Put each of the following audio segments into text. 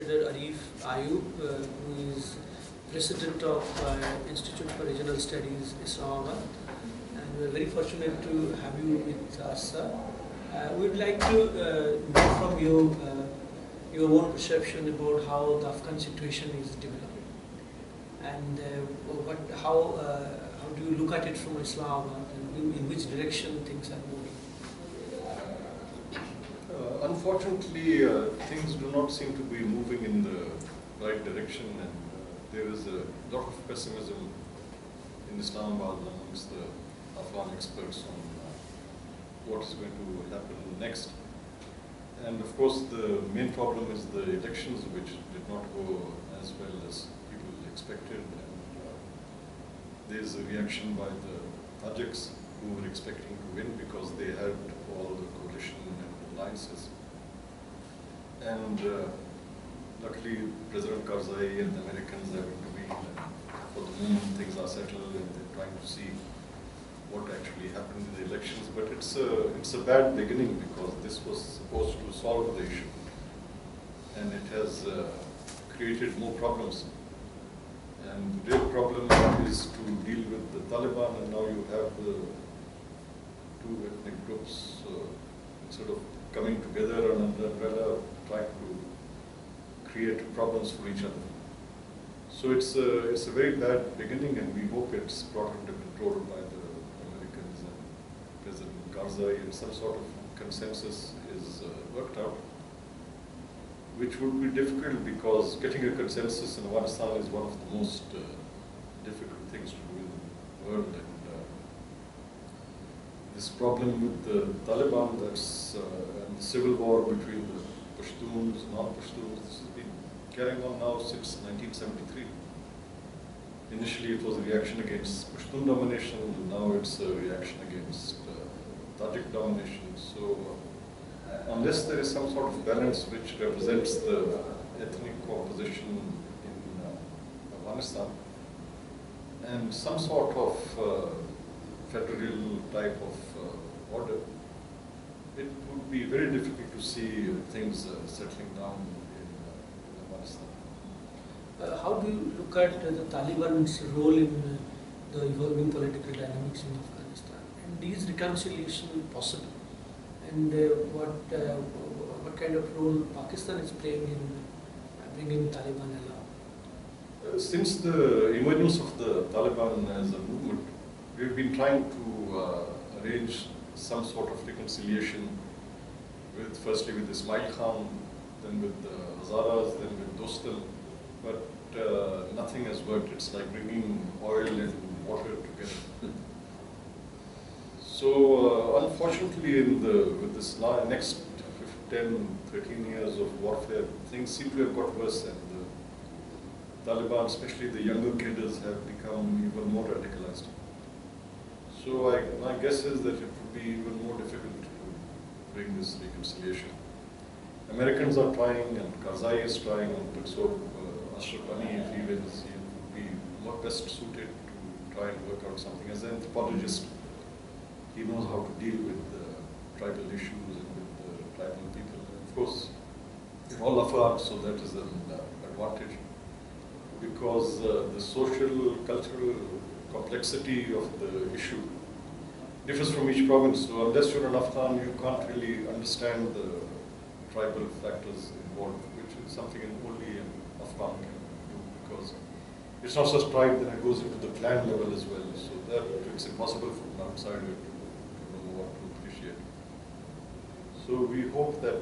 President Arif Ayub, who is President of Institute for Regional Studies, Islamabad. And we are very fortunate to have you with us, sir. We would like to know from you your own perception about how the Afghan situation is developing, and how do you look at it from Islamabad, and in which direction things are moving? Unfortunately, things do not seem to be moving in the right direction, and there is a lot of pessimism in Islamabad amongst the Afghan experts on what is going to happen next. And of course, the main problem is the elections, which did not go as well as people expected. And there is a reaction by the Tajiks, who were expecting to win because they had all the coalition and alliances. And luckily, President Karzai and the Americans have intervened, and for the moment things are settled, and they're trying to see what actually happened in the elections. But it's a bad beginning, because this was supposed to solve the issue, and it has created more problems. And the real problem is to deal with the Taliban, and now you have the two ethnic groups sort of coming together under the umbrella, trying to create problems for each other. So it's a very bad beginning, and we hope it's brought under control by the Americans and President Karzai, and some sort of consensus is worked out, which would be difficult, because getting a consensus in Afghanistan is one of the most difficult things to do in the world. And this problem with the Taliban, that's and the civil war between the Pashtuns and non-Pashtuns, this has been carrying on now since 1973. Initially it was a reaction against Pashtun domination, and now it's a reaction against Tajik domination. So unless there is some sort of balance which represents the ethnic composition in Afghanistan, and some sort of federal type of order, it would be very difficult to see things settling down in Afghanistan. How do you look at the Taliban's role in the evolving political dynamics in Afghanistan? And is reconciliation possible? And what kind of role Pakistan is playing in bringing Taliban along? Since the emergence of the Taliban as a movement, we've been trying to arrange some sort of reconciliation firstly with Ismail Khan, then with the Hazaras, then with Dostal, but nothing has worked. It's like bringing oil and water together. So unfortunately, with this next 10, 13 years of warfare, things seem to have got worse, and the Taliban, especially the younger cadres, have become even more radicalized. So my guess is that it would be even more difficult to bring this reconciliation. Americans are trying, and Karzai is trying, but so Ashraf Ghani, if he wins, he would be more best suited to try and work out something. As an anthropologist, he knows how to deal with tribal issues and with the tribal people. And of course, we're all Afghans, so that is an advantage, because the social, cultural complexity of the issue differs from each province. So unless you're an Afghan, you can't really understand the tribal factors involved, which is something only an Afghan can do, because it's not just tribe, then it goes into the clan level as well. So that it's impossible for an outsider to know what to appreciate. So we hope that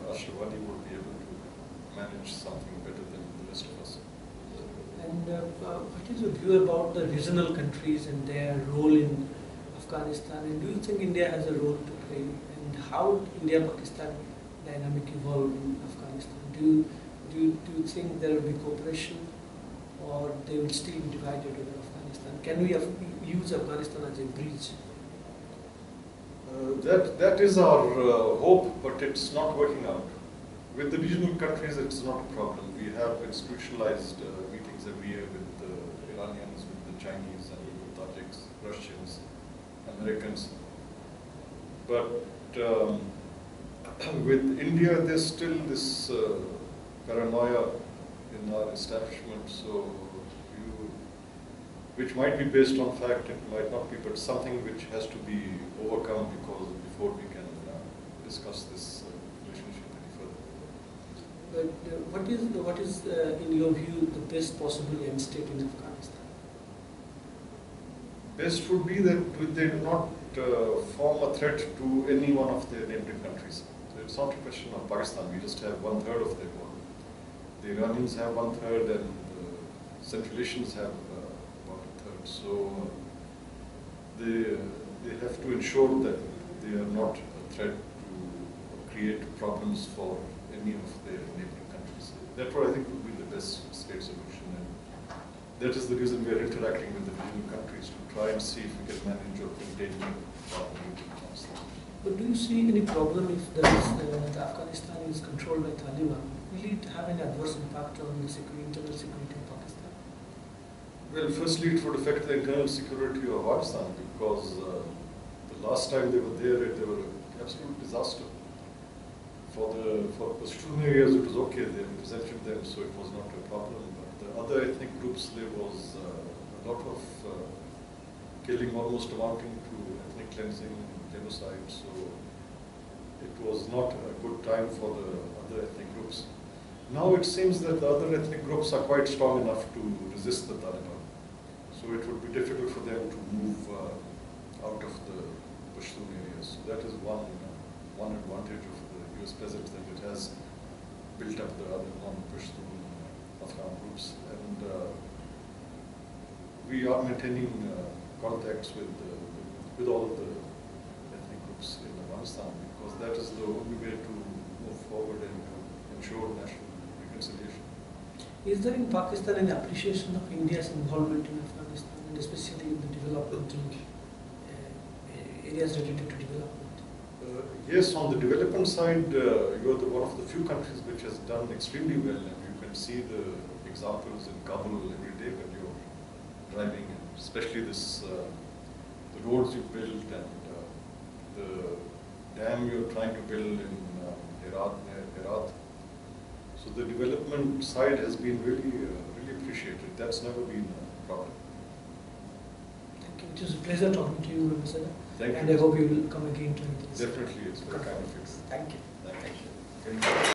Ashraf Ghani will be able to manage something better than the rest of us. And what is your view about the regional countries and their role in Afghanistan? And do you think India has a role to play? And how India-Pakistan dynamic evolved in Afghanistan? Do you think there will be cooperation, or they will still be divided over Afghanistan? Can we use Afghanistan as a bridge? That is our hope, but it's not working out. With the regional countries, it's not a problem. We have institutionalized meetings every year with the Iranians, with the Chinese, and with the Tajiks, Russians, Americans. But with India, there's still this paranoia in our establishment, so which might be based on fact, it might not be, but something which has to be overcome before we can discuss this relationship any further. But what is in your view, the best possible end state in Afghanistan? Best would be that they do not form a threat to any one of their neighboring countries. So it's not a question of Pakistan. We just have 1/3 of their border. The Iranians have 1/3, and the Central Asians have about 1/3. So they have to ensure that they are not a threat to create problems for any of their neighboring countries. That I think would be the best state solution, and that is the reason we are interacting with the regional countries to try and see if we can manage or contain them properly. But do you see any problem if Afghanistan is controlled by Taliban? Will it have an adverse impact on the internal security of Pakistan? Well, firstly, it would affect the internal security of Afghanistan, because the last time they were there, they were an absolute disaster. For Pashtun areas, it was okay. They represented them, so it was not a problem. But the other ethnic groups, there was a lot of killing, almost amounting to ethnic cleansing and genocide. So it was not a good time for the other ethnic groups. Now it seems that the other ethnic groups are quite strong enough to resist the Taliban. So it would be difficult for them to move out of the Pashtun areas. So that is one advantage of the US presence, that it has built up the other non-Pashtun Afghan groups. And we are maintaining contacts with all of the ethnic groups in Afghanistan, because that is the only way to move forward and to ensure national reconciliation. Is there in Pakistan an appreciation of India's involvement in Afghanistan, and especially in the developmental areas related to development? Yes, on the development side, you are one of the few countries which has done extremely well, and you can see the examples in Kabul every day when you're driving, and especially the roads you built, and the dam you're trying to build in Herat. So the development side has been really appreciated. That's never been a problem. Thank you. It was a pleasure talking to you, Ambassador. Thank you. And I hope you will come again to this. Definitely, it's very kind of you. Thank you. Thank you.